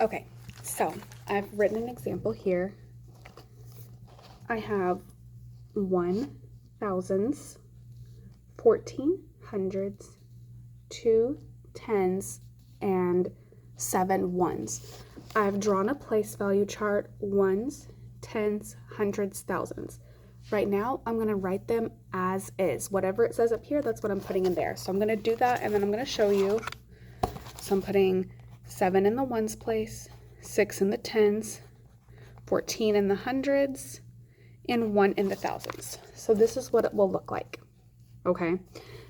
Okay, so I've written an example here. I have 1,000s, 1,400s, 2 10s, and 7 1s. I've drawn a place value chart, 1s, 10s, 100s, 1000s. Right now, I'm gonna write them as is. Whatever it says up here, that's what I'm putting in there. So I'm gonna do that, and then I'm gonna show you. So I'm putting 7 in the ones place, 6 in the 10s, 14 in the hundreds, and 1 in the thousands. So this is what it will look like, okay?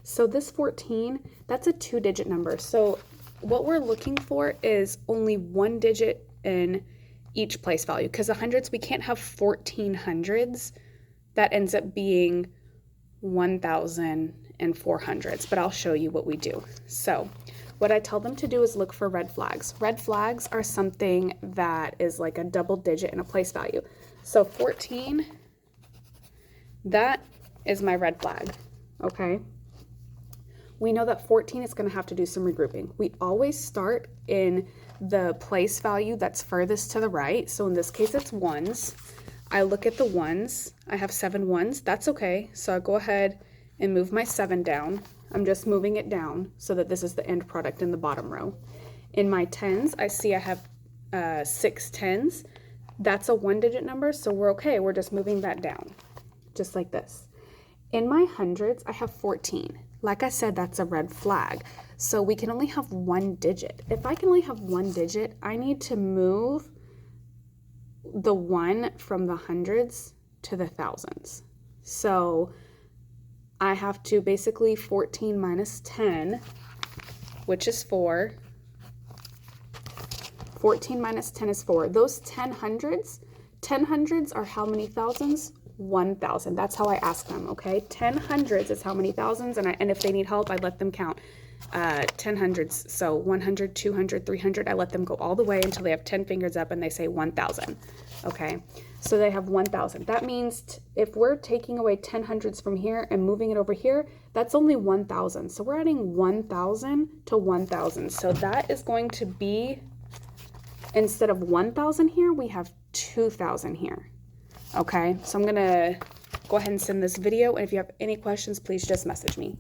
So this 14, that's a 2-digit number. So what we're looking for is only 1 digit in each place value, because the hundreds, we can't have 14 hundreds. That ends up being 1,400s, but I'll show you what we do. So what I tell them to do is look for red flags. Red flags are something that is like a double digit in a place value. So 14, that is my red flag, okay? We know that 14 is going to have to do some regrouping. We always start in the place value that's furthest to the right. So in this case, it's ones. I look at the ones. I have 7 ones. That's okay. So I go ahead and move my 7 down. I'm just moving it down so that this is the end product in the bottom row. In my 10s, I see I have 6 10s. That's a 1-digit number, so we're okay. We're just moving that down, just like this. In my hundreds, I have 14. Like I said, that's a red flag. So we can only have 1 digit. If I can only have 1 digit, I need to move the 1 from the hundreds to the thousands. So I have to basically 14 minus 10, which is 4. 14 minus 10 is 4. Those 10 hundreds are how many thousands? 1,000. That's how I ask them, okay? 10 hundreds is how many thousands, and if they need help, I let them count 10 hundreds. So 100, 200, 300, I let them go all the way until they have 10 fingers up and they say 1,000, okay? So they have 1,000. That means if we're taking away 10 hundreds from here and moving it over here, that's only 1,000. So we're adding 1,000 to 1,000. So that is going to be, instead of 1,000 here, we have 2,000 here. Okay, so I'm gonna go ahead and send this video, and if you have any questions, please just message me.